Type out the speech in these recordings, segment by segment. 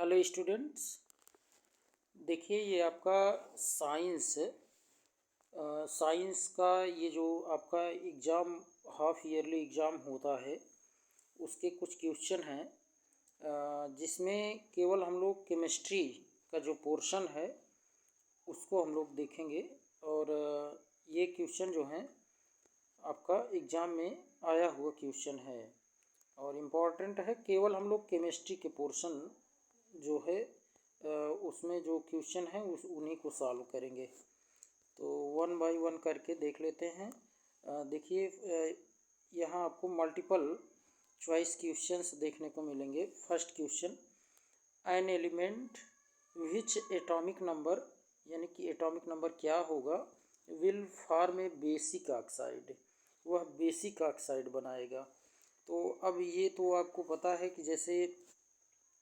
Hello students, देखिए ये आपका साइंस का ये जो आपका एग्ज़ाम हाफ ईयरली एग्ज़ाम होता है उसके कुछ क्वेश्चन हैं जिसमें केवल हम लोग केमिस्ट्री का जो पोर्शन है उसको हम लोग देखेंगे। और ये क्वेश्चन जो हैं आपका एग्ज़ाम में आया हुआ क्वेश्चन है और इम्पॉर्टेंट है। केवल हम लोग केमिस्ट्री के पोर्शन जो है उसमें जो क्वेश्चन है उन्हीं को सॉल्व करेंगे। तो वन बाय वन करके देख लेते हैं। देखिए यहाँ आपको मल्टीपल चॉइस क्वेश्चंस देखने को मिलेंगे। First question, an element which atomic number, यानी कि एटॉमिक नंबर क्या होगा, will form A basic oxide, वह बेसिक ऑक्साइड बनाएगा। तो अब ये तो आपको पता है कि जैसे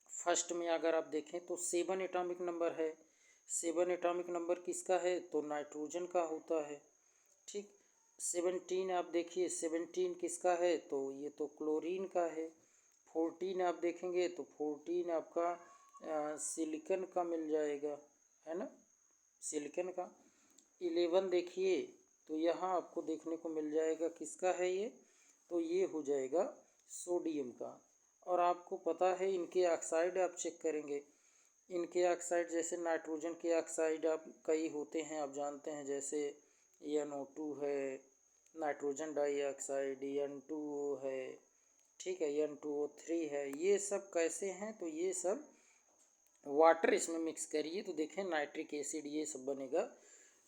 फर्स्ट में अगर आप देखें तो 7 एटॉमिक नंबर है। 7 एटॉमिक नंबर किसका है, तो नाइट्रोजन का होता है। ठीक, 17 आप देखिए 17 किसका है, तो ये तो क्लोरीन का है। 14 आप देखेंगे तो 14 आपका सिलिकन का मिल जाएगा, है ना, सिलिकन का। 11 देखिए तो यहाँ आपको देखने को मिल जाएगा किसका है ये, तो ये हो जाएगा सोडियम का। और आपको पता है इनके ऑक्साइड आप चेक करेंगे, इनके ऑक्साइड जैसे नाइट्रोजन के ऑक्साइड आप कई होते हैं, आप जानते हैं, जैसे NO2 है, नाइट्रोजन डाइऑक्साइड, N2O है, ठीक है, N2O3 है। ये सब कैसे हैं, तो ये सब वाटर इसमें मिक्स करिए तो देखें नाइट्रिक एसिड ये सब बनेगा,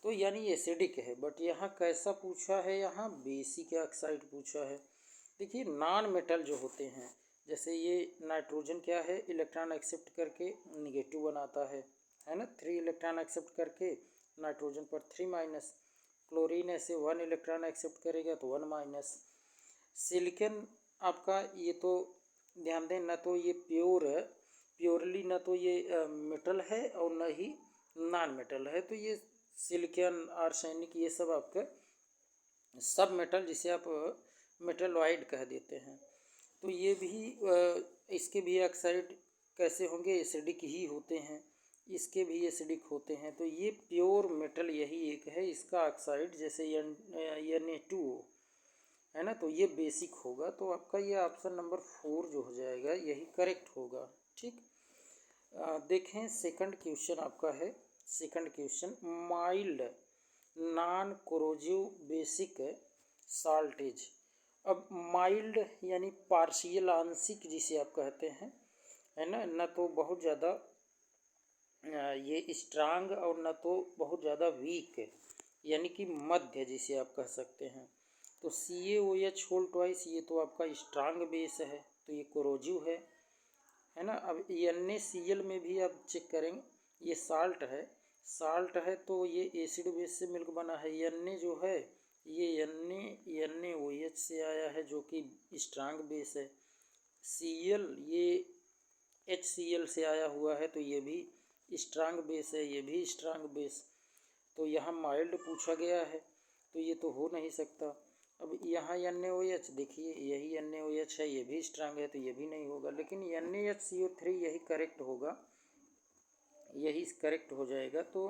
तो यानी एसिडिक है। बट यहाँ कैसा पूछा है, यहाँ बेसिक ऑक्साइड पूछा है। देखिए नॉन मेटल जो होते हैं, जैसे ये नाइट्रोजन क्या है, इलेक्ट्रॉन एक्सेप्ट करके निगेटिव बनाता है ना, 3 इलेक्ट्रॉन एक्सेप्ट करके नाइट्रोजन पर 3 माइनस। क्लोरीन ऐसे 1 इलेक्ट्रॉन एक्सेप्ट करेगा तो 1 माइनस। सिलिकन आपका ये तो ध्यान दें, ना तो ये प्योरली ना तो ये मेटल है और ना ही नॉन मेटल है, तो ये सिलिकन, आर्सेनिक, ये सब आपका सब मेटल जिसे आप मेटलॉइड कह देते हैं। तो ये भी इसके भी ऑक्साइड कैसे होंगे, एसिडिक ही होते हैं, इसके भी एसिडिक होते हैं। तो ये प्योर मेटल यही एक है, इसका ऑक्साइड जैसे Na2O है ना, तो ये बेसिक होगा। तो आपका ये ऑप्शन नंबर 4 जो हो जाएगा यही करेक्ट होगा। ठीक, देखें सेकंड क्वेश्चन आपका है। Second question, mild non corrosive basic salts. अब माइल्ड यानी पार्शियल, आंशिक जिसे आप कहते हैं, है ना, न तो बहुत ज़्यादा ये स्ट्रांग और न तो बहुत ज़्यादा वीक, यानी कि मध्य जिसे आप कह सकते हैं। तो CaOH होल ट्वाइस ये तो आपका स्ट्रांग बेस है, तो ये कोरोजिव है ना। अब NaCl में भी आप चेक करेंगे, ये साल्ट है तो ये एसिड बेस से मिलकर बना है। Na जो है ये NaOH से आया है जो कि स्ट्रांग बेस है। Cl ये HCl से आया हुआ है तो ये भी स्ट्रांग बेस है, ये भी स्ट्रांग बेस। तो यहाँ माइल्ड पूछा गया है तो ये तो हो नहीं सकता। अब यहाँ NaOH देखिए, यही NaOH है, ये भी स्ट्रांग है तो ये भी नहीं होगा। लेकिन NaHCO3 यही करेक्ट होगा, यही करेक्ट हो जाएगा। तो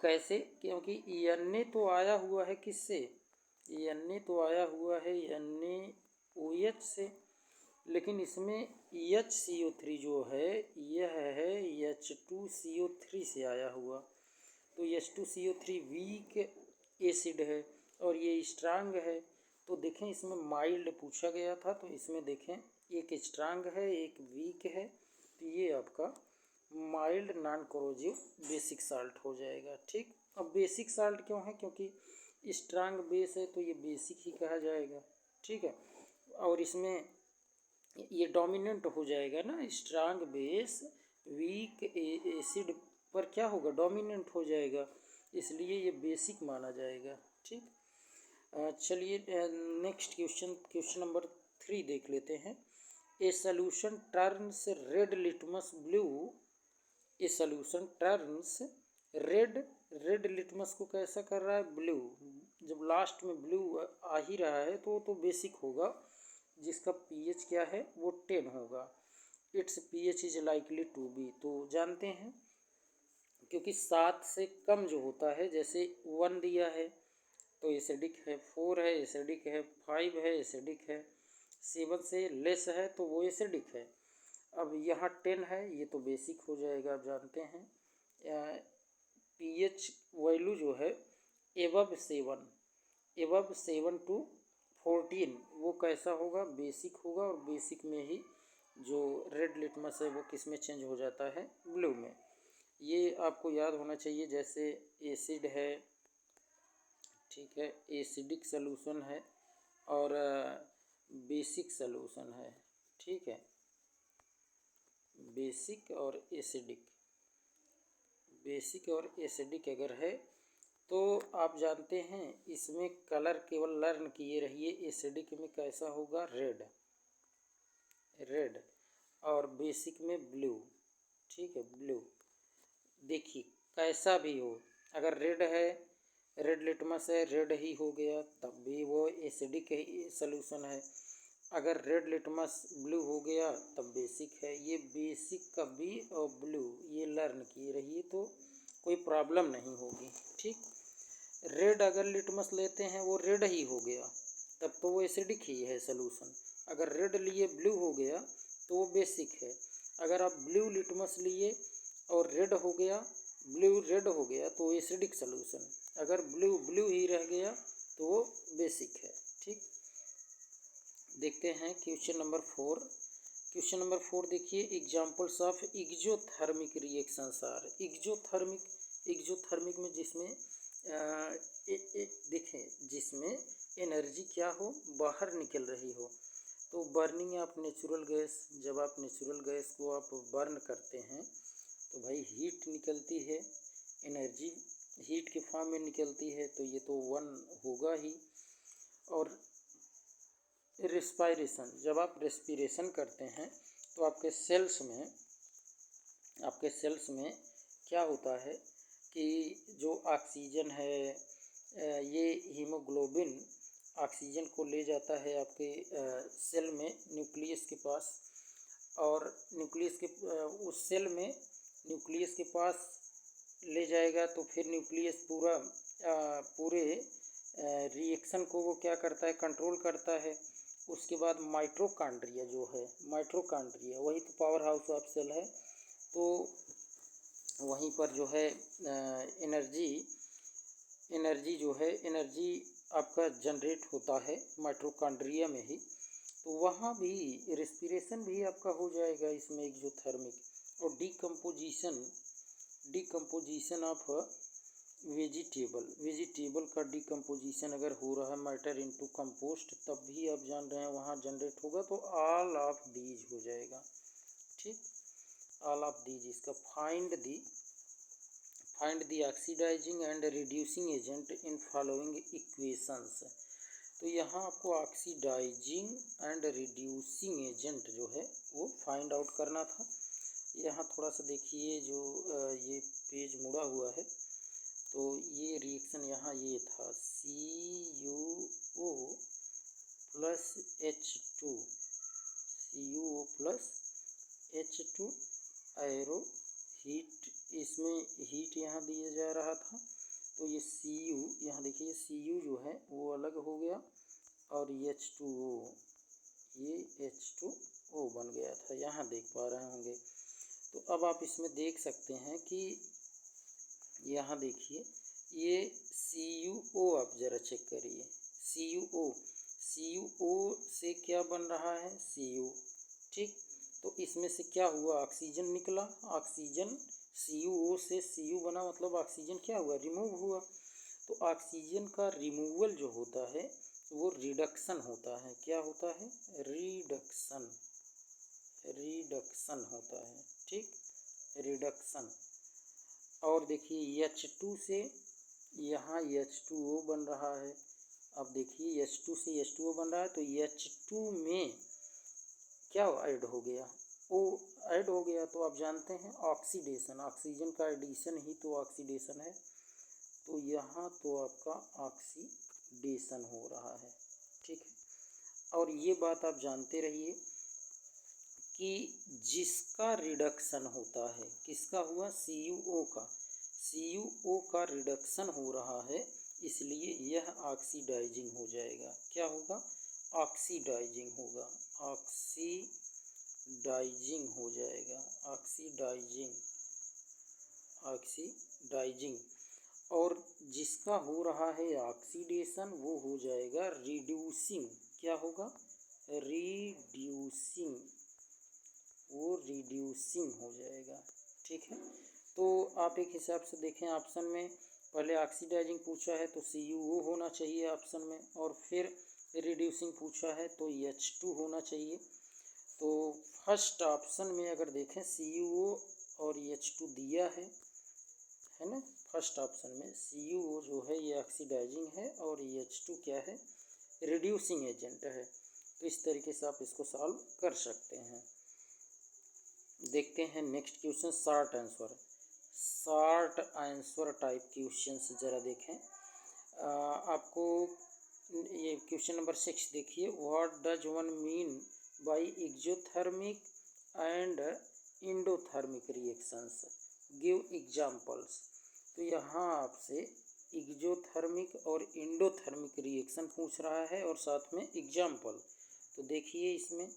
कैसे, क्योंकि Na तो आया हुआ है किससे, Na तो आया हुआ है NaOH से, लेकिन इसमें HCO3 जो है यह है H2CO3 से आया हुआ। तो H2CO3 वीक एसिड है और ये स्ट्रांग है। तो देखें इसमें माइल्ड पूछा गया था, तो इसमें देखें एक स्ट्रांग है एक वीक है, तो ये आपका mild non corrosive basic salt हो जाएगा। ठीक, अब बेसिक साल्ट क्यों है, क्योंकि स्ट्रांग बेस है तो ये बेसिक ही कहा जाएगा। ठीक है, और इसमें ये डोमिनेंट हो जाएगा ना, स्ट्रांग बेस वीक एसिड पर क्या होगा, डोमिनेंट हो जाएगा, इसलिए ये बेसिक माना जाएगा। ठीक, चलिए नेक्स्ट क्वेश्चन, क्वेश्चन नंबर 3 देख लेते हैं। ए solution turns red litmus blue, ए सॉल्यूशन टर्न्स रेड लिटमस को कैसा कर रहा है, ब्लू। जब लास्ट में ब्लू आ ही रहा है तो बेसिक होगा, जिसका pH क्या है वो 10 होगा। It's pH is likely to be, तो जानते हैं क्योंकि 7 से कम जो होता है, जैसे 1 दिया है तो एसिडिक है, 4 है एसिडिक है, 5 है एसिडिक है, 7 से लेस है तो वो एसिडिक है। अब यहाँ 10 है, ये तो बेसिक हो जाएगा, आप जानते हैं। pH वैल्यू जो है एबव 7 टू 14 वो कैसा होगा, बेसिक होगा। और बेसिक में ही जो रेड लिटमस है वो किस में चेंज हो जाता है, ब्लू में। ये आपको याद होना चाहिए। जैसे एसिड है, ठीक है, एसिडिक सॉल्यूशन है और बेसिक सॉल्यूशन है, ठीक है, बेसिक और एसिडिक। बेसिक और एसिडिक अगर है तो आप जानते हैं इसमें कलर केवल लर्न किए रहिए। एसिडिक में कैसा होगा, रेड, रेड, और बेसिक में ब्लू, ठीक है, ब्लू। देखिए कैसा भी हो, अगर रेड है, रेड लिटमस है, रेड ही हो गया, तब भी वो एसिडिक सॉल्यूशन है। अगर रेड लिटमस ब्लू हो गया तब बेसिक है। ये बेसिक का बी और ब्लू ये लर्न किए रहिए तो कोई प्रॉब्लम नहीं होगी, ठीक। रेड अगर लिटमस लेते हैं वो रेड ही हो गया तब तो वो एसिडिक ही है सॉल्यूशन। अगर रेड लिए ब्लू हो गया तो वो बेसिक है। अगर आप ब्लू लिटमस लिए और रेड हो गया, ब्लू रेड हो गया तो एसिडिक सॉल्यूशन। अगर ब्लू ब्लू ही रह गया तो वो बेसिक है, ठीक। देखते हैं क्वेश्चन नंबर 4। क्वेश्चन नंबर 4 देखिए, examples of exothermic reactions are. Exothermic में जिसमें देखें, जिसमें एनर्जी क्या हो, बाहर निकल रही हो। तो बर्निंग ऑफ नेचुरल गैस, जब आप नेचुरल गैस को आप बर्न करते हैं तो भाई हीट निकलती है, एनर्जी हीट के फॉर्म में निकलती है, तो ये तो 1 होगा ही। और रेस्पिरेशन, जब आप रेस्पिरेशन करते हैं तो आपके सेल्स में क्या होता है कि जो ऑक्सीजन है, ये हीमोग्लोबिन ऑक्सीजन को ले जाता है आपके सेल में न्यूक्लियस के पास। और न्यूक्लियस के उस सेल में न्यूक्लियस के पास ले जाएगा तो फिर न्यूक्लियस पूरे रिएक्शन को वो क्या करता है, कंट्रोल करता है। उसके बाद माइटोकॉन्ड्रिया जो है, माइटोकॉन्ड्रिया वही तो पावर हाउस ऑफ सेल है। तो वहीं पर जो है एनर्जी आपका जनरेट होता है माइटोकॉन्ड्रिया में ही। तो वहाँ भी रेस्पिरेशन भी आपका हो जाएगा इसमें एक्सोथर्मिक। और डिकम्पोजिशन ऑफ वेजिटेबल का डिकम्पोजिशन अगर हो रहा है मैटर इनटू कंपोस्ट, तब भी आप जान रहे हैं वहाँ जनरेट होगा। तो ऑल ऑफ दीज हो जाएगा, ठीक, ऑल ऑफ दीज। इसका find the oxidising and reducing agent in following equations. तो यहाँ आपको ऑक्सीडाइजिंग एंड रिड्यूसिंग एजेंट जो है वो फाइंड आउट करना था। यहाँ थोड़ा सा देखिए, जो ये पेज मुड़ा हुआ है तो ये रिएक्शन यहाँ ये था CuO plus H2 arrow heat, इसमें हीट यहाँ दिया जा रहा था। तो ये Cu यहाँ देखिए, Cu जो है वो अलग हो गया और H2O, ये H2O बन गया था, यहाँ देख पा रहे होंगे। तो अब आप इसमें देख सकते हैं कि यहाँ देखिए ये CuO, आप ज़रा चेक करिए CuO से क्या बन रहा है, Cu, ठीक। तो इसमें से क्या हुआ, ऑक्सीजन निकला, ऑक्सीजन CuO से Cu बना, मतलब ऑक्सीजन क्या हुआ, रिमूव हुआ। तो ऑक्सीजन का रिमूवल जो होता है वो रिडक्शन होता है। क्या होता है, रिडक्शन होता है, ठीक, रिडक्शन। और देखिए H2 से यहाँ H2O बन रहा है। अब देखिए H2 से H2O बन रहा है तो H2 में क्या ऐड हो गया, O ऐड हो गया। तो आप जानते हैं ऑक्सीडेशन, ऑक्सीजन का एडिशन ही तो ऑक्सीडेशन है। तो यहाँ तो आपका ऑक्सीडेशन हो रहा है, ठीक है। और ये बात आप जानते रहिए कि जिसका रिडक्शन होता है, किसका हुआ, CuO का, CuO का रिडक्शन हो रहा है, इसलिए यह ऑक्सीडाइजिंग हो जाएगा। क्या होगा, ऑक्सीडाइजिंग होगा, ऑक्सीडाइजिंग हो जाएगा, ऑक्सीडाइजिंग, ऑक्सीडाइजिंग। और जिसका हो रहा है ऑक्सीडेशन वो हो जाएगा रिड्यूसिंग। क्या होगा, रिड्यूसिंग, वो रिड्यूसिंग हो जाएगा। ठीक है, तो आप एक हिसाब से देखें, ऑप्शन में पहले ऑक्सीडाइजिंग पूछा है तो CuO होना चाहिए ऑप्शन में, और फिर रिड्यूसिंग पूछा है तो H2 होना चाहिए। तो फर्स्ट ऑप्शन में अगर देखें CuO और H2 दिया है ना, फर्स्ट ऑप्शन में CuO जो है ये ऑक्सीडाइजिंग है और H2 क्या है, रिड्यूसिंग एजेंट है। तो इस तरीके से आप इसको सॉल्व कर सकते हैं। देखते हैं next question, short answer, short answer type questions ज़रा देखें। आपको ये क्वेश्चन नंबर 6 देखिए, what does one mean by exothermic and endothermic reactions, give examples. तो यहाँ आपसे एक्सोथर्मिक और इंडोथर्मिक रिएक्शन पूछ रहा है और साथ में एग्जांपल। तो देखिए इसमें,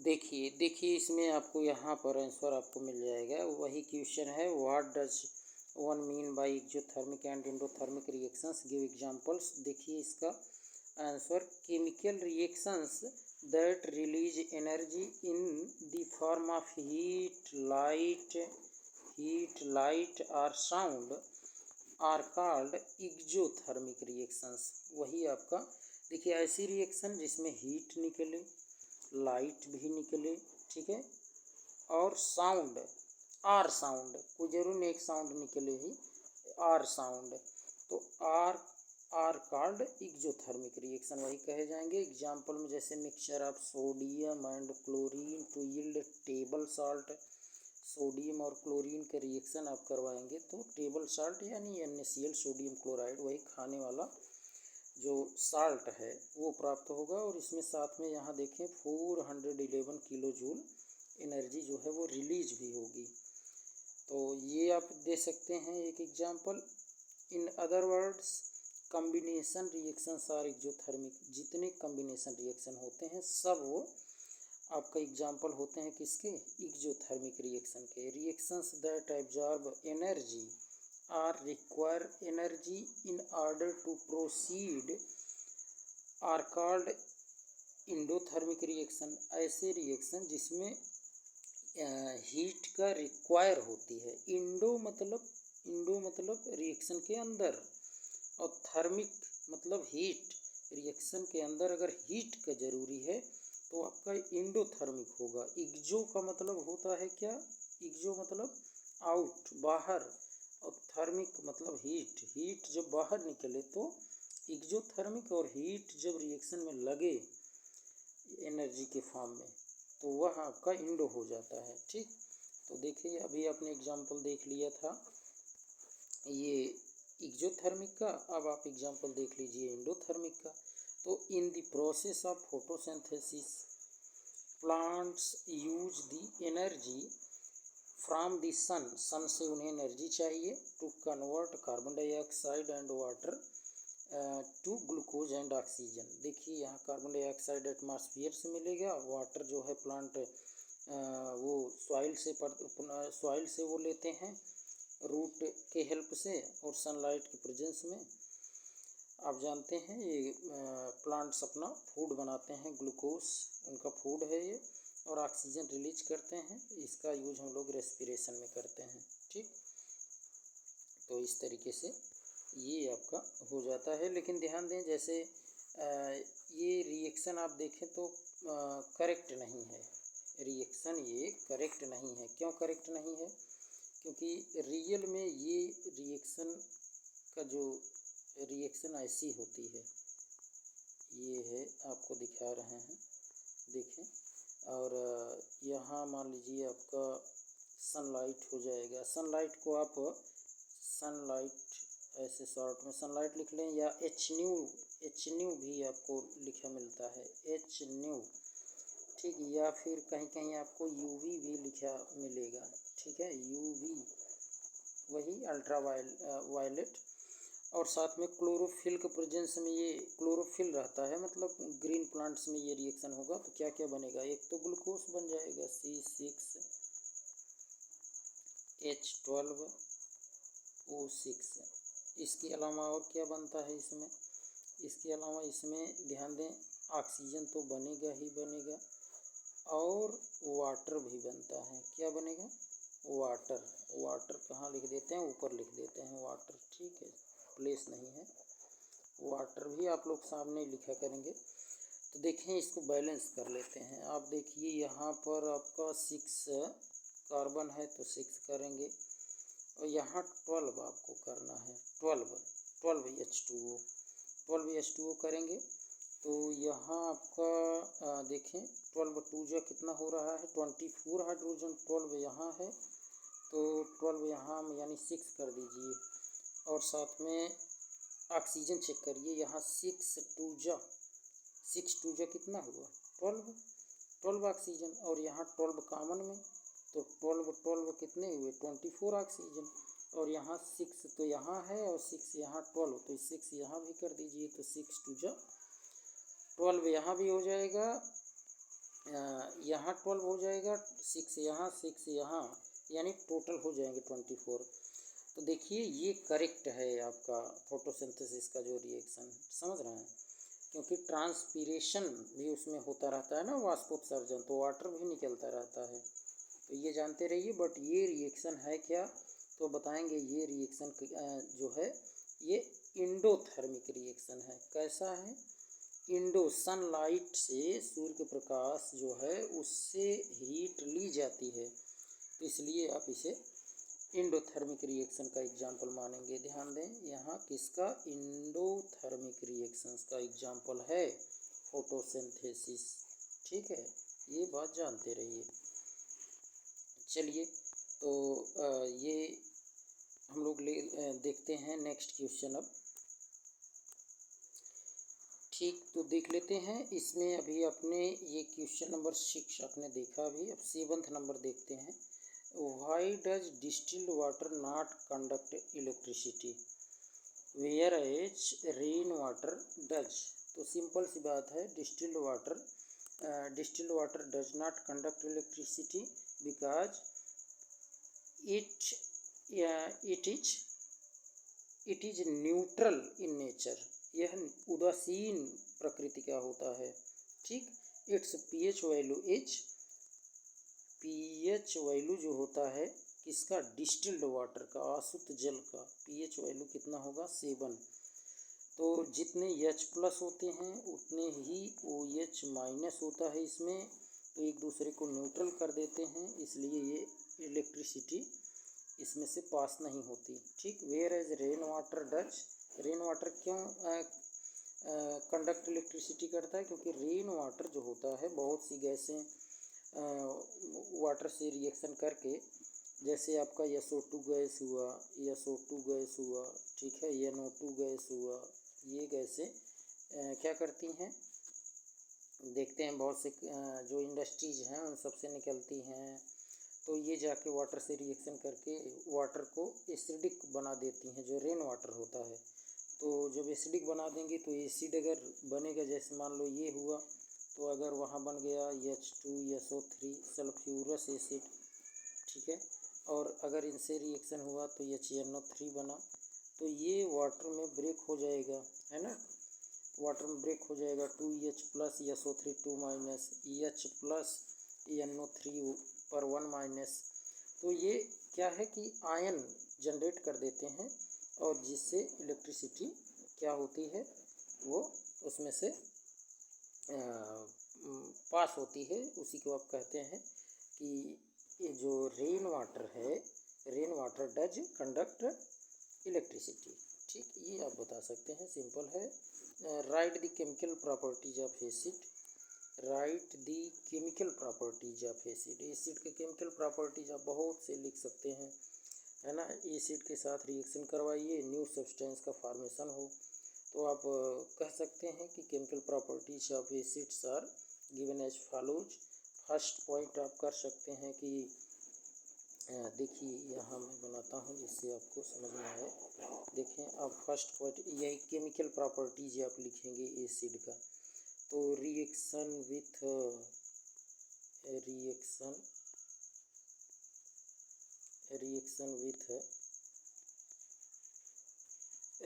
देखिए इसमें आपको यहाँ पर आंसर आपको मिल जाएगा। वही क्वेश्चन है, what does one mean by exothermic and endothermic reactions, give examples. देखिए इसका answer, chemical reactions that release energy in the form of heat, light और sound are called exothermic reactions. वही आपका देखिए, ऐसी रिएक्शन जिसमें हीट निकले, लाइट भी निकले, ठीक है, और साउंड, आर साउंड, कोई जरूर नहीं एक साउंड निकले ही, आर साउंड, तो आर कॉल्ड एक्सोथर्मिक रिएक्शन वही कहे जाएंगे। एग्जाम्पल में जैसे mixture of sodium and chlorine to yield table salt, sodium और क्लोरीन के रिएक्शन आप करवाएंगे तो टेबल साल्ट यानी NaCl, सोडियम क्लोराइड, वही खाने वाला जो साल्ट है वो प्राप्त होगा। और इसमें साथ में यहाँ देखें 411 किलो जूल एनर्जी जो है वो रिलीज भी होगी। तो ये आप दे सकते हैं एक example. In other words, combination reactions are exothermic. जितने कॉम्बिनेशन रिएक्शन होते हैं सब वो आपका एग्जांपल होते हैं किसके, एक्सोथर्मिक रिएक्शन के। Reactions that absorb energy or require energy in order to proceed are called endothermic reaction. ऐसे रिएक्शन जिसमें हीट का रिक्वायर होती है। इंडो मतलब रिएक्शन के अंदर, और थर्मिक मतलब हीट, रिएक्शन के अंदर अगर हीट का ज़रूरी है तो आपका इंडोथर्मिक होगा। एक्सो का मतलब होता है क्या, एक्सो मतलब आउट, बाहर, और थर्मिक मतलब हीट जब बाहर निकले तो एक्सोथर्मिक, और हीट जब रिएक्शन में लगे एनर्जी के फॉर्म में तो वह आपका इंडो हो जाता है। ठीक, तो देखिए अभी आपने एग्जांपल देख लिया था ये एक्सोथर्मिक का, अब आप एग्जांपल देख लीजिए इंडोथर्मिक का। तो in the process of photosynthesis plants use the energy from the sun से उन्हें एनर्जी चाहिए to convert carbon dioxide and water to glucose and oxygen. देखिए यहाँ कार्बन डाइऑक्साइड एटमॉस्फेयर से मिलेगा, वाटर जो है प्लांट वो सॉइल से वो लेते हैं रूट के हेल्प से, और सनलाइट की प्रेजेंस में आप जानते हैं ये प्लांट्स अपना फूड बनाते हैं, ग्लूकोज उनका फूड है ये, और ऑक्सीजन रिलीज करते हैं। इसका यूज हम लोग रेस्पिरेशन में करते हैं। ठीक, तो इस तरीके से ये आपका हो जाता है। लेकिन ध्यान दें जैसे ये रिएक्शन आप देखें तो करेक्ट नहीं है, रिएक्शन ये करेक्ट नहीं है। क्यों करेक्ट नहीं है, क्योंकि रियल में ये रिएक्शन का जो रिएक्शन ऐसी होती है, ये है आपको दिखा रहे हैं, देखें, और यहाँ मान लीजिए आपका सनलाइट हो जाएगा। सनलाइट को आप सनलाइट ऐसे शॉर्ट में सनलाइट लिख लें, या एच न्यू भी आपको लिखा मिलता है, एच न्यू। ठीक, या फिर कहीं कहीं आपको यूवी भी लिखा मिलेगा, ठीक है, यूवी वही अल्ट्रा वायलेट। और साथ में क्लोरोफिल के प्रेजेंस में ये क्लोरोफिल रहता है, मतलब ग्रीन प्लांट्स में ये रिएक्शन होगा तो क्या क्या बनेगा, एक तो ग्लूकोज बन जाएगा C6H12O6। इसके अलावा और क्या बनता है इसमें, इसके अलावा इसमें ध्यान दें ऑक्सीजन तो बनेगा ही बनेगा और वाटर भी बनता है। क्या बनेगा, वाटर। वाटर कहाँ लिख देते हैं, ऊपर लिख देते हैं वाटर, ठीक है, प्लेस नहीं है, वाटर भी आप लोग सामने लिखा करेंगे। तो देखें इसको बैलेंस कर लेते हैं। आप देखिए यहाँ पर आपका 6 कार्बन है तो 6 करेंगे और यहाँ 12 आपको करना है, 12H2O करेंगे तो यहाँ आपका देखें 12 2 जो कितना हो रहा है 24 हाइड्रोजन, 12 यहाँ है तो 12 यहाँ यानी 6 कर दीजिए। और साथ में ऑक्सीजन चेक करिए, यहाँ 6 2 जा कितना हुआ 12 ऑक्सीजन, और यहाँ 12 कॉमन में तो 12 कितने हुए 24 ऑक्सीजन, और यहाँ 6 तो यहाँ है और 6 यहाँ 12 तो 6 यहाँ भी कर दीजिए तो 6 2 जा 12 यहाँ भी हो जाएगा, यहाँ 12 हो जाएगा, 6 यहाँ यानी टोटल हो जाएंगे 24। तो देखिए ये करेक्ट है आपका फोटोसिंथेसिस का जो रिएक्शन, समझ रहे हैं, क्योंकि ट्रांसपीरेशन भी उसमें होता रहता है ना, वाष्पोत्सर्जन, तो वाटर भी निकलता रहता है, तो ये जानते रहिए। बट ये रिएक्शन है क्या, तो बताएंगे ये रिएक्शन जो है ये इंडोथर्मिक रिएक्शन है। कैसा है, इंडो, सनलाइट से, सूर्य के प्रकाश जो है उससे हीट ली जाती है, तो इसलिए आप इसे इंडोथर्मिक रिएक्शन का एग्जाम्पल मानेंगे। ध्यान दें यहाँ किसका, इंडोथर्मिक रिएक्शंस का एग्जाम्पल है फोटोसिंथेसिस, ठीक है, ये बात जानते रहिए। चलिए तो ये हम लोग देखते हैं नेक्स्ट क्वेश्चन अब, ठीक, तो देख लेते हैं। इसमें अभी अपने ये क्वेश्चन नंबर 6 आपने देखा अभी, अब 7th नंबर देखते हैं। Why does distilled water not conduct electricity whereas rain water does? तो सिंपल सी बात है, distilled water does not conduct electricity because it is neutral in nature। यह उदासीन प्रकृति का होता है, ठीक। इट्स pH वैल्यू जो होता है किसका, डिस्टिल्ड वाटर का, आसुत जल का pH वैल्यू कितना होगा 7। तो जितने H+ होते हैं उतने ही OH- होता है इसमें, तो एक दूसरे को न्यूट्रल कर देते हैं, इसलिए ये इलेक्ट्रिसिटी इसमें से पास नहीं होती, ठीक। Whereas rain water does, rain water क्यों कंडक्ट इलेक्ट्रिसिटी करता है, क्योंकि रेन वाटर जो होता है बहुत सी गैसें वाटर से रिएक्शन करके, जैसे आपका SO2 गैस हुआ, ठीक है, NO2 गैस हुआ, ये गैसें क्या करती हैं, देखते हैं बहुत से जो इंडस्ट्रीज हैं उन सब से निकलती हैं, तो ये जाके वाटर से रिएक्शन करके वाटर को एसिडिक बना देती हैं, जो रेन वाटर होता है। तो जब एसिडिक बना देंगे तो एसिड अगर बनेगा, जैसे मान लो ये हुआ, तो अगर वहाँ बन गया H2SO3 सल्फ्यूरस एसिड, ठीक है, और अगर इनसे रिएक्शन हुआ तो HNO3 बना, तो ये वाटर में ब्रेक हो जाएगा, है ना, वाटर में ब्रेक हो जाएगा, 2H+ SO3 2- H+ NO3 पर 1-, तो ये क्या है कि आयन जनरेट कर देते हैं और जिससे इलेक्ट्रिसिटी क्या होती है वो उसमें से पास होती है, उसी को आप कहते हैं कि ये जो रेन वाटर है, rain water does conduct electricity, ठीक, ये आप बता सकते हैं, सिंपल है। Right the chemical properties of acid, right the chemical properties of acid, acid के केमिकल प्रॉपर्टीज आप बहुत से लिख सकते हैं, है ना। एसिड के साथ रिएक्शन करवाइए, न्यू सब्सटेंस का फॉर्मेशन हो, तो आप कह सकते हैं कि chemical properties of acids are given as follows. First point आप कर सकते हैं कि देखिए यहाँ मैं बनाता हूँ जिससे आपको समझ में आए। देखें आप फर्स्ट पॉइंट यही केमिकल प्रॉपर्टीज आप लिखेंगे एसिड का। तो reaction with reaction reaction with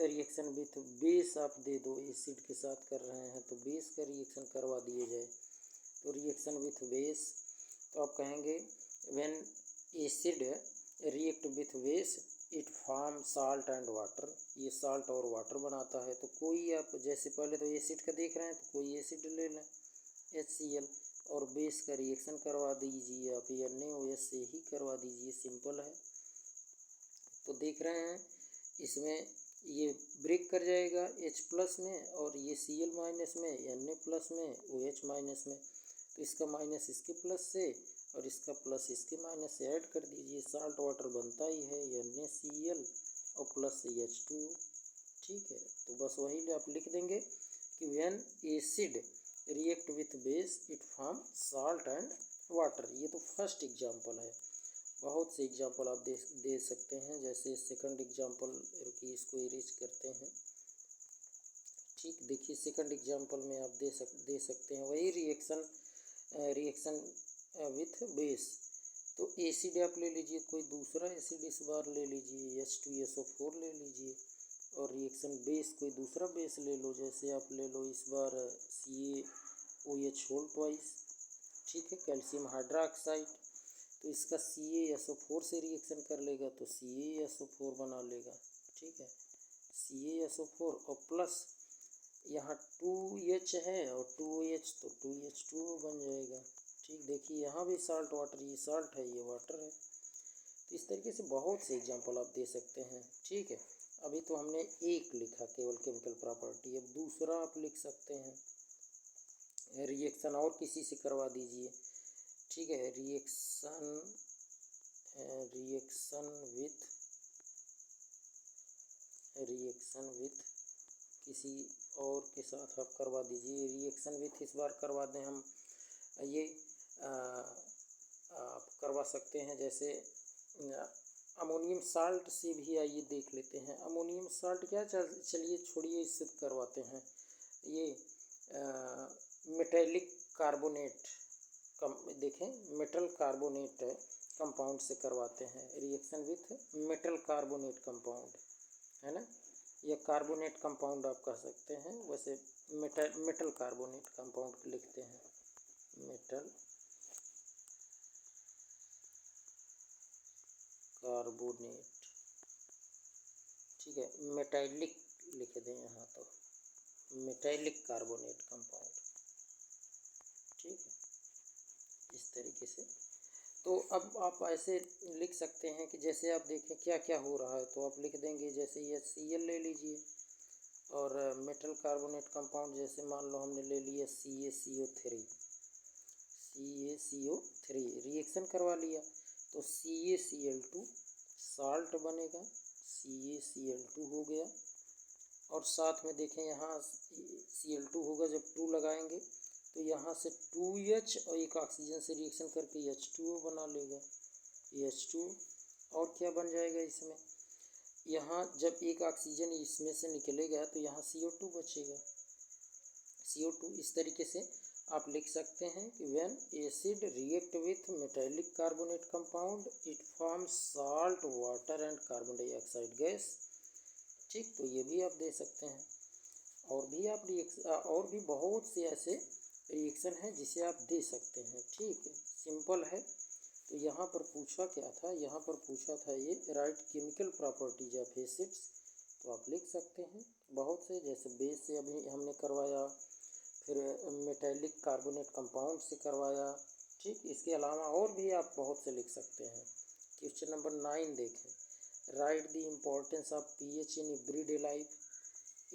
reaction with base आप दे दो, एसिड के साथ कर रहे हैं तो बेस का रिएक्शन करवा दिए जाए। तो रिएक्शन विथ बेस, तो आप कहेंगे when acid react with base it form salt and water. ये साल्ट और वाटर बनाता है। तो कोई आप जैसे पहले तो एसिड का देख रहे हैं तो कोई एसिड ले लें HCl और बेस का रिएक्शन करवा दीजिए आप, NaOH से ही करवा दीजिए, सिंपल है। तो देख रहे हैं इसमें ये ब्रेक कर जाएगा H प्लस में और ये Cl माइनस में, Na प्लस में, OH माइनस में। तो इसका माइनस इसके प्लस से और इसका प्लस इसके माइनस से ऐड कर दीजिए, साल्ट वाटर बनता ही है NaCl और प्लस H2O। ठीक है, तो बस वही आप लिख देंगे कि when acid react with base it form salt and water. ये तो फर्स्ट एग्जांपल है। बहुत से एग्जांपल आप दे सकते हैं। जैसे सेकंड एग्जांपल, रुकिए इसको इरेज करते हैं। ठीक, देखिए सेकंड एग्जांपल में आप दे सकते हैं वही रिएक्शन विथ बेस। तो एसिड आप ले लीजिए, कोई दूसरा एसिड इस बार ले लीजिए, H2SO4 ले लीजिए और रिएक्शन बेस कोई दूसरा बेस ले लो। जैसे आप ले लो इस बार CaOH होल ट्वाइस, ठीक है, कैल्शियम हाइड्रोक्साइड। तो इसका CaSO4 से रिएक्शन कर लेगा तो CaSO4 बना लेगा। ठीक है, CaSO4 और प्लस यहाँ 2H है और 2OH तो 2H2O बन जाएगा। ठीक, देखिए यहाँ भी साल्ट वाटर, ये साल्ट है ये वाटर है। तो इस तरीके से बहुत से एग्जांपल आप दे सकते हैं। ठीक है, अभी तो हमने एक लिखा केवल केमिकल प्रॉपर्टी, अब दूसरा आप लिख सकते हैं। रिएक्शन और किसी से करवा दीजिए। ठीक है, रिएक्शन विथ किसी और के साथ आप करवा दीजिए। रिएक्शन विथ इस बार करवा दें हम, ये आप करवा सकते हैं। जैसे अमोनियम साल्ट से भी आइए देख लेते हैं। अमोनियम साल्ट क्या, चलिए छोड़िए, इससे करवाते हैं। ये मेटेलिक कार्बोनेट देखें, मेटल कार्बोनेट कंपाउंड से करवाते हैं। Reaction with metal carbonate compound है ना, या कार्बोनेट कंपाउंड आप कह सकते हैं। वैसे मेटल कार्बोनेट कंपाउंड लिखते हैं, मेटल कार्बोनेट। ठीक है, मेटालिक लिख दें यहाँ, तो मेटालिक कार्बोनेट कंपाउंड। ठीक है, इस तरीके से। तो अब आप ऐसे लिख सकते हैं कि जैसे आप देखें क्या क्या हो रहा है, तो आप लिख देंगे जैसे ये HCl ले लीजिए और मेटल कार्बोनेट कंपाउंड जैसे मान लो हमने ले लिया CaCO3 रिएक्शन करवा लिया तो CaCl2 साल्ट बनेगा, CaCl2 हो गया। और साथ में देखें यहाँ Cl2 होगा, जब 2 लगाएंगे तो यहाँ से 2H और एक ऑक्सीजन से रिएक्शन करके H2O बना लेगा, H2O। और क्या बन जाएगा इसमें, यहाँ जब एक ऑक्सीजन इसमें से निकलेगा तो यहाँ CO2 बचेगा, CO2। इस तरीके से आप लिख सकते हैं कि when acid react with metallic carbonate compound it forms salt water and carbon dioxide gas. ठीक, तो ये भी आप दे सकते हैं। और भी आप और भी बहुत से ऐसे रिएक्शन हैं जिसे आप दे सकते हैं। ठीक है, सिंपल है। तो यहाँ पर पूछा क्या था, यहाँ पर पूछा था ये right chemical properties of acids. तो आप लिख सकते हैं बहुत से, जैसे बेस से अभी हमने करवाया, फिर मेटालिक कार्बोनेट कंपाउंड से करवाया। ठीक, इसके अलावा और भी आप बहुत से लिख सकते हैं। क्वेश्चन नंबर 9 देखें, right the importance of pH in everyday life.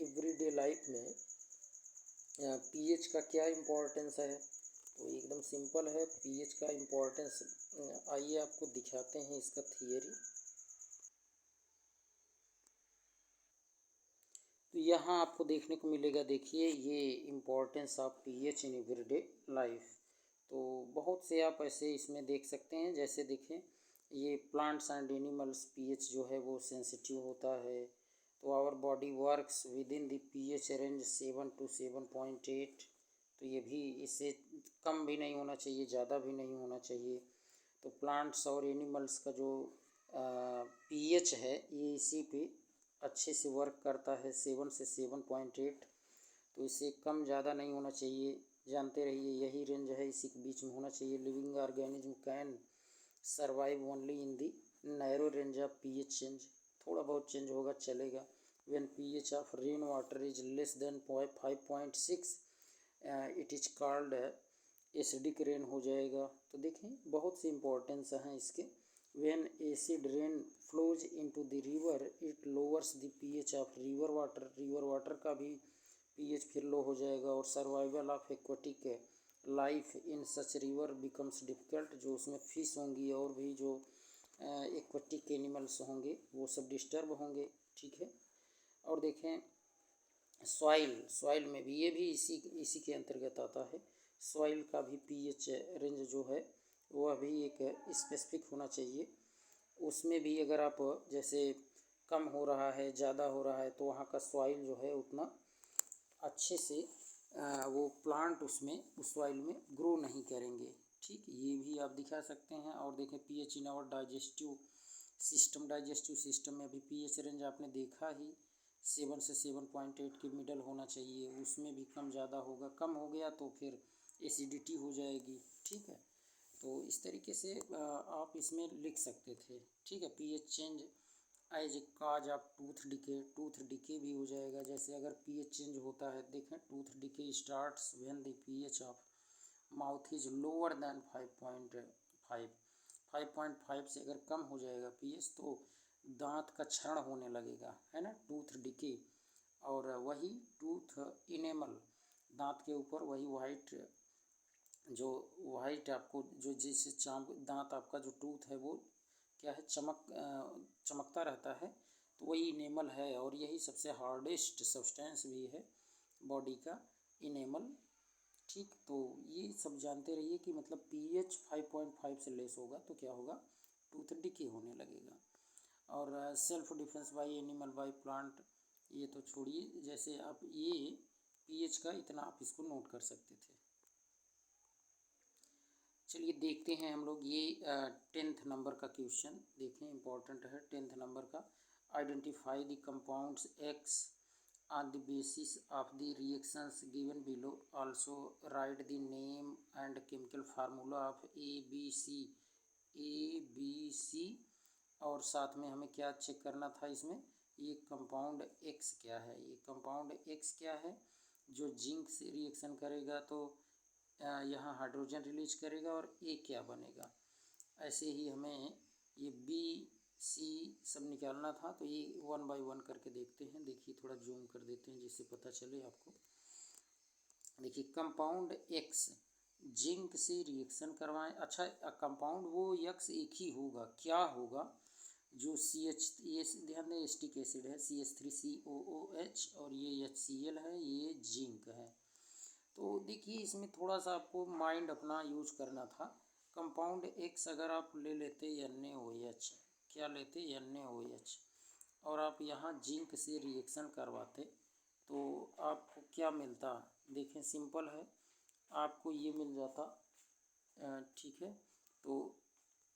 Everyday life में pH का क्या इम्पोर्टेंस है, तो एकदम सिंपल है pH का इम्पोर्टेंस। आइए आपको दिखाते हैं इसका थियरी। तो यहाँ आपको देखने को मिलेगा, देखिए ये importance of pH in everyday life. तो बहुत से आप ऐसे इसमें देख सकते हैं। जैसे देखें, ये प्लांट्स एंड एनिमल्स पीएच जो है वो सेंसिटिव होता है। तो our body works within the pH range 7 to 7.8। तो ये भी, इससे कम भी नहीं होना चाहिए, ज़्यादा भी नहीं होना चाहिए। तो प्लांट्स और एनिमल्स का जो पीएच है ये इसी पे अच्छे से वर्क करता है, 7 से 7.8। तो इससे कम ज़्यादा नहीं होना चाहिए। जानते रहिए यही रेंज है, इसी के बीच में होना चाहिए। Living organism can survive only in the narrow range of pH change. थोड़ा बहुत चेंज होगा चलेगा। When pH of rain water is less than 5.6 it is called acidic rain हो जाएगा। तो देखें बहुत सी इम्पोर्टेंस हैं इसके। When acid rain flows into the river it lowers the pH of river water. River water का भी पीएच फिर लो हो जाएगा। और survival of aquatic life in such river becomes difficult. जो उसमें फिश होंगी और भी जो एक्वाटिक एनिमल्स होंगे वो सब डिस्टर्ब होंगे। ठीक है। और देखें सॉइल में भी, ये भी इसी के अंतर्गत आता है। सॉइल का भी पीएच रेंज जो है वह भी एक स्पेसिफिक होना चाहिए। उसमें भी अगर आप जैसे कम हो रहा है, ज़्यादा हो रहा है, तो वहाँ का सॉइल जो है उतना अच्छे से वो प्लांट उसमें उस सॉइल में ग्रो नहीं करेंगे। ठीक, ये भी आप दिखा सकते हैं। और देखें pH in our digestive system में भी पीएच रेंज आपने देखा ही, 7 से 7.8 के मिडल होना चाहिए। उसमें भी कम ज़्यादा होगा, कम हो गया तो फिर एसिडिटी हो जाएगी। ठीक है। तो इस तरीके से आप इसमें लिख सकते थे। ठीक है। PH change as a cause of tooth decay भी हो जाएगा। जैसे अगर पीएच चेंज होता है, देखें tooth decay starts when the pH of mouth is lower than 5.5। 5.5 से अगर कम हो जाएगा पीएच तो दांत का क्षरण होने लगेगा, है ना, टूथ डिके। और वही टूथ इनेमल, दांत के ऊपर वही वाइट आपको जो जिससे दांत आपका जो टूथ है वो क्या है, चमकता रहता है। तो वही इनेमल है। और यही सबसे हार्डेस्ट सब्सटेंस भी है बॉडी का, इनेमल। ठीक, तो ये सब जानते रहिए कि मतलब पीएच 5.5 से लेस होगा तो क्या होगा, टूथ डिके होने लगेगा। और self defence bye animal by plant, ये तो छोड़िए। जैसे आप ये पीएच का इतना आप इसको नोट कर सकते थे। चलिए देखते हैं हम लोग ये 10th नंबर का क्वेश्चन देखें, इंपॉर्टेंट है 10th नंबर का। Identify the compounds x on the basis of the reactions given below. Also write the name and chemical formula of ABC। और साथ में हमें क्या चेक करना था इसमें, ये कंपाउंड एक्स क्या है। ये कंपाउंड एक्स क्या है, जो जिंक से रिएक्शन करेगा तो यहाँ हाइड्रोजन रिलीज करेगा और ए क्या बनेगा। ऐसे ही हमें ये बी सी सब निकालना था। तो ये 1 बाय 1 करके देखते हैं। देखिए थोड़ा जूम कर देते हैं जिससे पता चले आपको। देखिए कंपाउंड एक्स जिंक से रिएक्शन करवाएं। अच्छा, कंपाउंड वो एक्स एक ही होगा, क्या होगा, जो CH, ये ध्यान दें एसिटिक एसिड है CH3COOH, और ये HCl है, ये जिंक है। तो देखिए इसमें थोड़ा सा आपको माइंड अपना यूज करना था। कंपाउंड एक्स अगर आप ले लेते NaOH, क्या लेते NaOH, और आप यहाँ जिंक से रिएक्शन करवाते तो आपको क्या मिलता। देखें सिंपल है, आपको ये मिल जाता। ठीक है। तो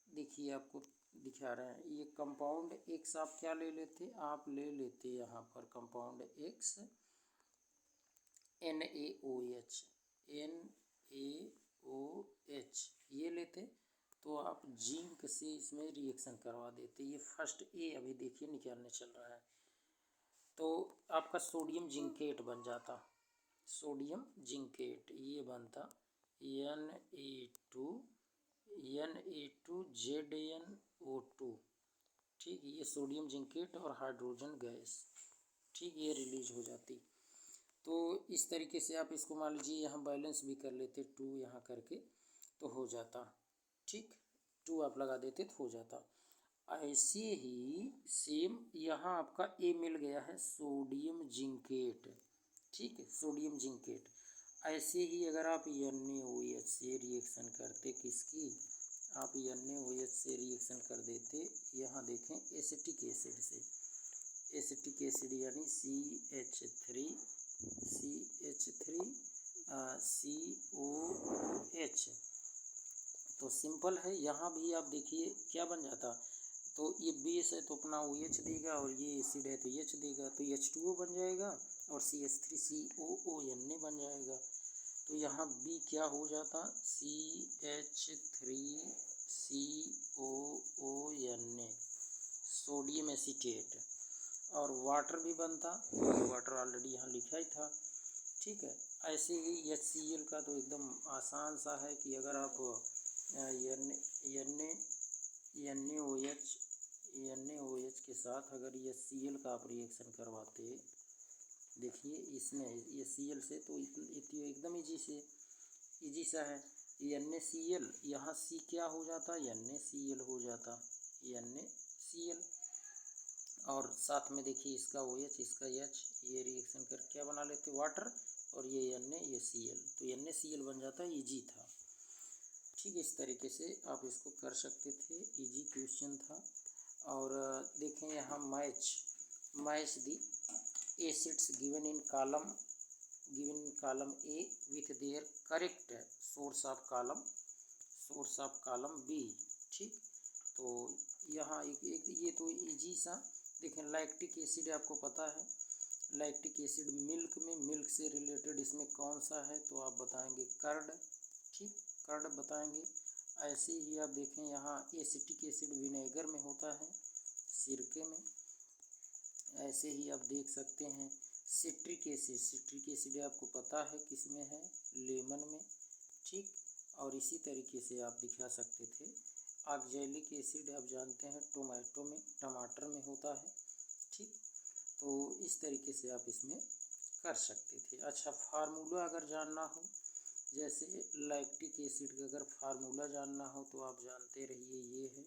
देखिए आपको दिखा रहे हैं, ये कंपाउंड एक्स आप क्या ले लेते, आप ले लेते यहाँ पर कंपाउंड एक्स NaOH ये लेते तो आप जिंक से इसमें रिएक्शन करवा देते। ये फर्स्ट ए अभी देखिए निकालने चल रहा है। तो आपका सोडियम जिंकेट बन जाता, सोडियम जिंकेट ये बनता Na2ZnO2। ठीक, ये सोडियम जिंकेट और हाइड्रोजन गैस, ठीक, ये रिलीज हो जाती। तो इस तरीके से आप इसको मान लीजिए यहाँ बैलेंस भी कर लेते, 2 यहाँ करके तो हो जाता। ठीक, 2 आप लगा देते तो हो जाता। ऐसे ही सेम यहाँ आपका ए मिल गया है सोडियम जिंकेट। ठीक है, सोडियम जिंकेट। ऐसे ही अगर आप NaOH से रिएक्शन करते, किसकी, आप NaOH से रिएक्शन कर देते, यहाँ देखें एसिटिक एसिड से, एसिटिक एसिड यानी CH3 COOH, तो सिंपल है। यहाँ भी आप देखिए क्या बन जाता, तो ये बेस है तो अपना OH देगा, और ये एसिड है तो H देगा, तो H2O बन जाएगा, और CH3COO बन जाएगा। तो यहाँ B क्या हो जाता, CH3COO, सोडियम एसीटेट, और वाटर भी बनता, तो ये वाटर ऑलरेडी यहाँ लिखा ही था, ठीक है। ऐसे ही HCl का तो एकदम आसान सा है कि अगर आप NaOH के साथ अगर HCl का आप रिएक्शन करवाते, देखिए इसमें HCl से तो एकदम ईजी सा है। NaCl, यहाँ C क्या हो जाता, NaCl हो जाता, NaCl, और साथ में देखिए इसका OH इसका H, ये रिएक्शन कर क्या बना लेते, वाटर, और ये ये Cl, तो NaCl बन जाता, ईजी था, ठीक है। इस तरीके से आप इसको कर सकते थे, इजी क्वेश्चन था। और देखें यहाँ match the acids given in column A with their correct source of column B, ठीक। तो यहाँ एक ये तो इजी सा, देखें लैक्टिक एसिड आपको पता है, लैक्टिक एसिड मिल्क से रिलेटेड इसमें कौन सा है, तो आप बताएंगे कर्ड, ठीक, कर्ड बताएंगे। ऐसे ही आप देखें यहाँ एसिटिक एसिड विनेगर में होता है, सिरके में। ऐसे ही आप देख सकते हैं सिट्रिक एसिड आपको पता है किस में है, लेमन में, ठीक। और इसी तरीके से आप दिखा सकते थे ऑक्जेलिक एसिड, आप जानते हैं टमाटर में होता है, ठीक। तो इस तरीके से आप इसमें कर सकते थे। अच्छा, फार्मूला अगर जानना हो, जैसे लैक्टिक एसिड का अगर फार्मूला जानना हो तो आप जानते रहिए, ये है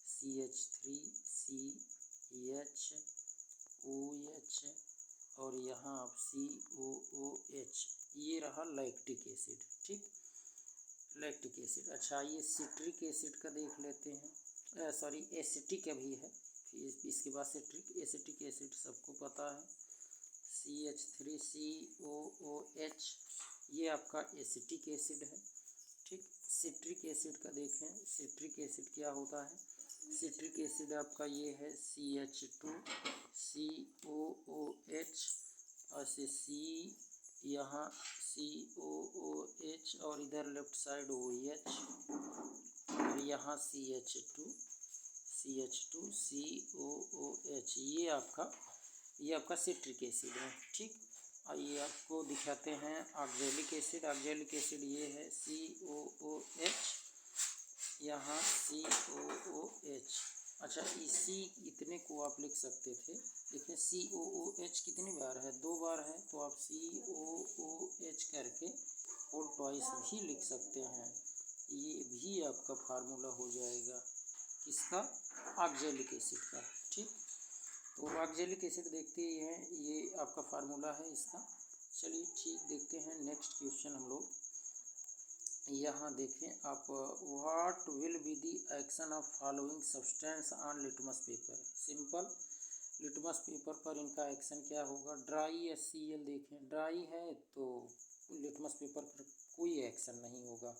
CH3CHOH, और यहाँ आप COOH, ये रहा लैक्टिक एसिड, ठीक, लैक्टिक एसिड। अच्छा, ये सिट्रिक एसिड का देख लेते हैं, सॉरी एसिटिक अभी है, इसके बाद एसिटिक एसिड सबको पता है, CH3COOH, ये आपका एसिटिक एसिड है, ठीक। सिट्रिक एसिड का देखें, सिट्रिक एसिड क्या होता है, सिट्रिक एसिड आपका ये है CH2COOH, ऐसे यहाँ COOH, और इधर लेफ्ट साइड OH, और यहाँ CH2COOH, ये आपका सिट्रिक एसिड है, ठीक। आइए आपको दिखाते हैं ऑक्जेलिक एसिड, ये है COOH, यहाँ COOH। अच्छा, इतने को आप लिख सकते थे, देखिए COOH कितनी बार है, 2 बार है, तो आप COOH करके होल ट्वाइस भी लिख सकते हैं, ये भी आपका फार्मूला हो जाएगा, किसका, ऑक्जेलिक एसिड का, ठीक। तो ऑक्जेलिक एसिड देखते ही हैं, ये आपका फार्मूला है इसका। चलिए ठीक, देखते हैं नेक्स्ट क्वेश्चन हम लोग। यहाँ देखें आप, what will be the action of following substance on litmus paper, simple, litmus paper पर इनका एक्शन क्या होगा, ड्राई HCl, देखें ड्राई है तो लिटमस पेपर पर कोई एक्शन नहीं होगा,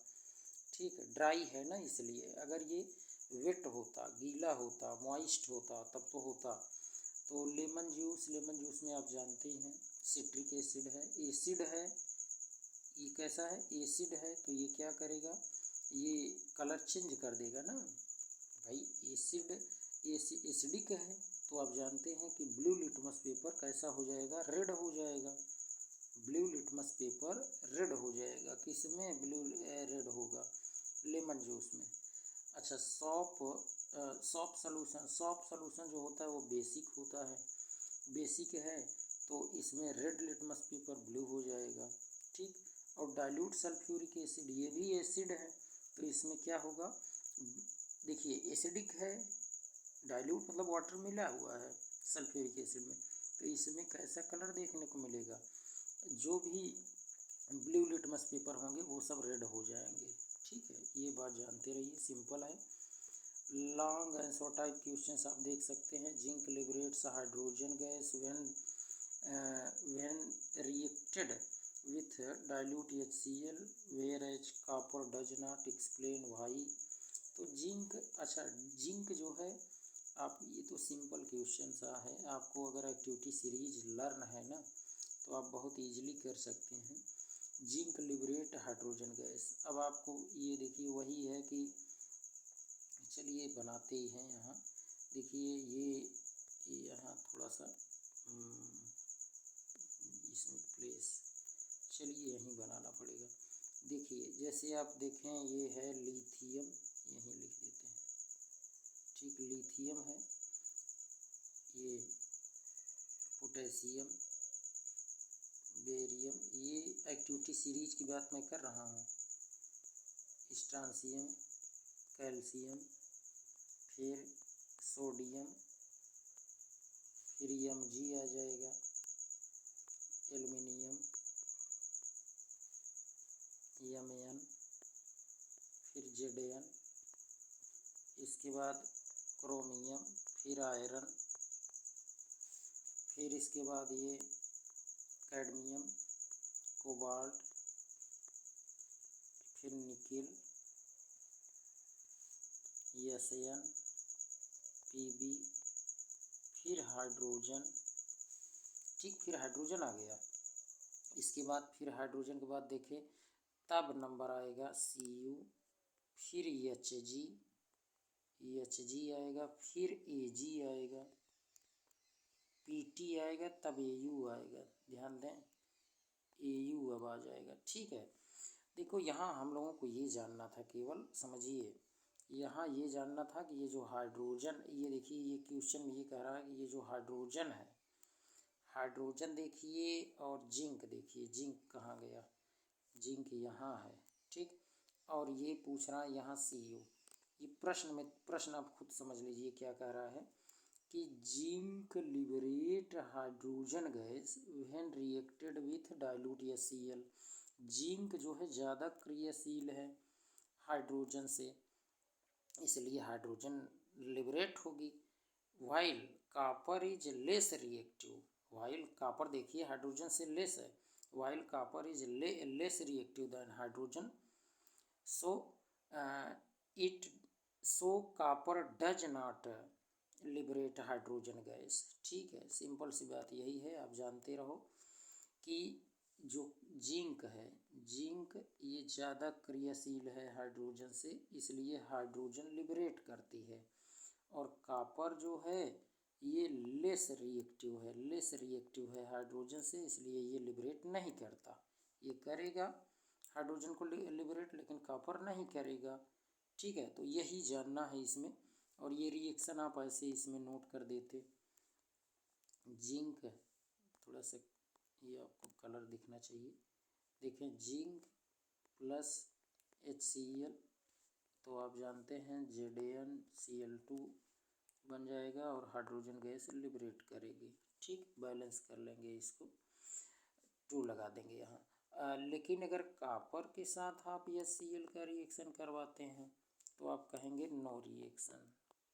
ठीक है, ड्राई है ना, इसलिए। अगर ये वेट होता, गीला होता, मॉइस्ट होता तब तो होता। तो लेमन जूस में आप जानते ही हैं सिट्रिक एसिड है, ये कैसा है, एसिड है, तो ये क्या करेगा, ये कलर चेंज कर देगा ना भाई, एसिडिक है, तो आप जानते हैं कि ब्लू लिटमस पेपर कैसा हो जाएगा, रेड हो जाएगा, ब्लू लिटमस पेपर रेड हो जाएगा, किसमें, रेड होगा, लेमन जूस में। अच्छा, सॉफ्ट सॉल्यूशन जो होता है वो बेसिक होता है, बेसिक है तो इसमें रेड लिटमस पेपर ब्लू हो जाएगा, ठीक। और डाइल्यूट सल्फ्यूरिक एसिड, ये भी एसिड है, तो इसमें क्या होगा, देखिए एसिडिक है, डाइल्यूट मतलब वाटर मिला हुआ है सल्फ्यूरिक एसिड में, तो इसमें कैसा कलर देखने को मिलेगा, जो भी ब्लू लिटमस पेपर होंगे वो सब रेड हो जाएंगे। ठीक है, ये बात जानते रहिए, सिंपल है। लॉन्ग आंसर टाइप क्वेश्चंस आप देख सकते हैं। Zinc liberates hydrogen gas when reacted with dilute HCl whereas copper does not, explain why. तो जिंक, अच्छा जिंक जो है, आप ये तो सिंपल क्वेश्चन सा है, आपको अगर एक्टिविटी सीरीज लर्न है ना तो आप बहुत इजीली कर सकते हैं। Zinc liberate hydrogen gas. अब आपको ये देखिए वही है कि चलिए बनाते ही हैं यहाँ। देखिए ये यहाँ थोड़ा सा इसमें प्लेस, चलिए यहीं बनाना पड़ेगा। देखिए जैसे आप देखें ये है लिथियम, यहीं लिख देते हैं। ठीक, लिथियम है, ये पोटेशियम, बेरियम, ये एक्टिविटी सीरीज की बात मैं कर रहा हूँ। स्ट्रांसियम, कैल्शियम, फिर सोडियम, फिर Mg आ जाएगा, एल्युमिनियम, Mn, फिर Zn, इसके बाद क्रोमियम, फिर आयरन, फिर इसके बाद ये कैडमियम, कोबाल्ट, फिर निकिल, Sn, Pb, फिर हाइड्रोजन। ठीक, फिर हाइड्रोजन आ गया। इसके बाद फिर हाइड्रोजन के बाद देखें तब नंबर आएगा Cu, फिर Hg आएगा, फिर Ag आएगा, Pt आएगा, तब Au आएगा। ध्यान दें, Au अब आ जाएगा। ठीक है, देखो यहाँ हम लोगों को ये जानना था, केवल समझिए, यहाँ ये जानना था कि ये जो हाइड्रोजन, ये देखिए ये क्वेश्चन में ये कह रहा है कि ये जो हाइड्रोजन है, हाइड्रोजन देखिए, और जिंक देखिए, जिंक कहाँ गया, जिंक यहाँ है। ठीक, और ये पूछ रहा है यहाँ Cu। ये प्रश्न आप खुद समझ लीजिए क्या कह रहा है कि zinc liberate hydrogen gas when reacted with dilute HCl। Zinc जो है ज़्यादा क्रियाशील है हाइड्रोजन से, इसलिए हाइड्रोजन लिबरेट होगी। While copper is less reactive, while copper देखिए हाइड्रोजन से लेस है, while copper is less reactive than hydrogen, so it so copper does not liberate hydrogen gas. ठीक है, सिंपल सी बात यही है, आप जानते रहो कि जो जिंक है, जिंक ये ज़्यादा क्रियाशील है हाइड्रोजन से, इसलिए हाइड्रोजन लिबरेट करती है। और कॉपर जो है ये लेस रिएक्टिव है हाइड्रोजन से, इसलिए ये लिबरेट नहीं करता। ये करेगा हाइड्रोजन को लिबरेट, लेकिन कॉपर नहीं करेगा। ठीक है, तो यही जानना है इसमें, और ये रिएक्शन आप ऐसे इसमें नोट कर देते। जिंक, थोड़ा सा ये आपको कलर दिखना चाहिए, देखें जिंक प्लस HCl, तो आप जानते हैं ZnCl2 बन जाएगा और हाइड्रोजन गैस लिबरेट करेगी। ठीक, बैलेंस कर लेंगे इसको, 2 लगा देंगे यहाँ। लेकिन अगर कॉपर के साथ आप HCl का रिएक्शन करवाते हैं तो आप कहेंगे नो रिएक्शन।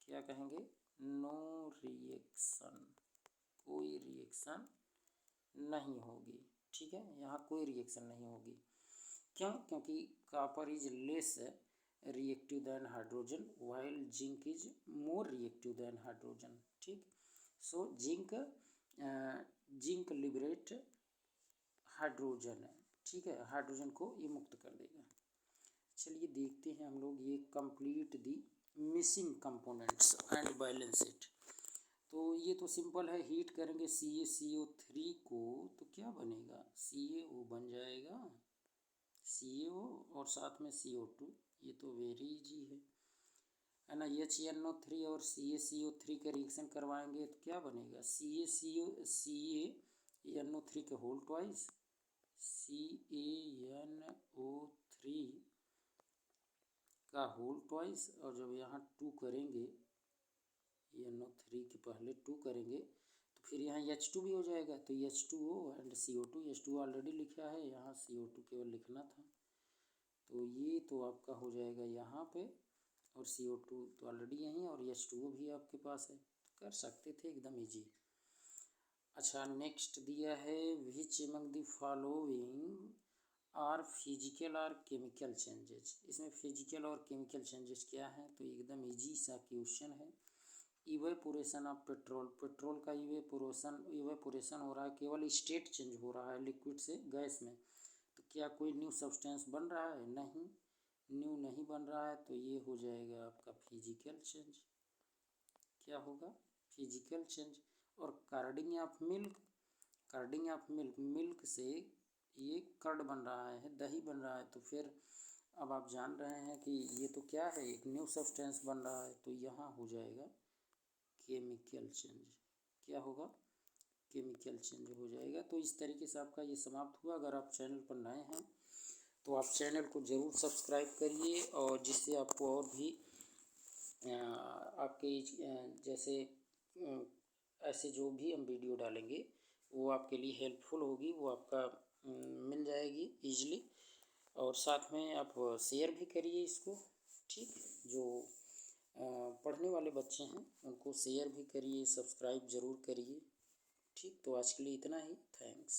क्या कहेंगे? नो रिएक्शन, कोई रिएक्शन नहीं होगी। ठीक है, यहाँ कोई रिएक्शन नहीं होगी। क्यों? क्योंकि copper is less reactive than hydrogen while zinc is more reactive than hydrogen. ठीक, सो जिंक लिबरेट हाइड्रोजन है। ठीक है, हाइड्रोजन को ये मुक्त कर देगा। चलिए देखते हैं हम लोग, ये complete the missing components and balance it. तो ये तो सिंपल है, हीट करेंगे CaCO3 को तो क्या बनेगा, CaO बन जाएगा, CaO और साथ में CO2, ये तो वेरी इजी है ना। HNO3 और CaCO3 का रिएक्शन करवाएंगे तो क्या बनेगा, CaNO3 का होल ट्वाइस, CaNO3 का होल ट्वाइस, और जब यहाँ 2 करेंगे, NO3 के पहले 2 करेंगे तो फिर यहाँ H2 भी हो जाएगा, तो H2O and CO2। H2O already लिखा है, यहाँ CO2 केवल लिखना था। तो ये तो आपका हो जाएगा यहाँ पे, और CO2 तो ऑलरेडी यहीं, और H2O भी आपके पास है, कर सकते थे एकदम इजी। अच्छा, नेक्स्ट दिया है which among the following are physical और केमिकल चेंजेस। इसमें फिजिकल और केमिकल चेंजेस क्या हैं, तो एकदम इजी सा क्वेश्चन है। इवेपोरेशन ऑफ पेट्रोल, पेट्रोल का इवेपोरेशन हो रहा है, केवल स्टेट चेंज हो रहा है लिक्विड से गैस में, तो क्या कोई न्यू सब्सटेंस बन रहा है? नहीं, न्यू नहीं बन रहा है, तो ये हो जाएगा आपका फिजिकल चेंज। क्या होगा? Physical change. और curding of milk, curding of milk, milk से ये कर्ड बन रहा है, दही बन रहा है, तो फिर अब आप जान रहे हैं कि ये तो क्या है, एक न्यू सब्सटेंस बन रहा है, तो यहाँ हो जाएगा केमिकल चेंज। क्या होगा? केमिकल चेंज हो जाएगा। तो इस तरीके से आपका ये समाप्त हुआ। अगर आप चैनल पर नए हैं तो आप चैनल को ज़रूर सब्सक्राइब करिए, और जिससे आपको और भी आपके जैसे ऐसे जो भी हम वीडियो डालेंगे वो आपके लिए हेल्पफुल होगी, वो आपका मिल जाएगी ईज़िली। और साथ में आप शेयर भी करिए इसको, ठीक। जो पढ़ने वाले बच्चे हैं उनको शेयर भी करिए, सब्सक्राइब ज़रूर करिए, ठीक। तो आज के लिए इतना ही, थैंक्स।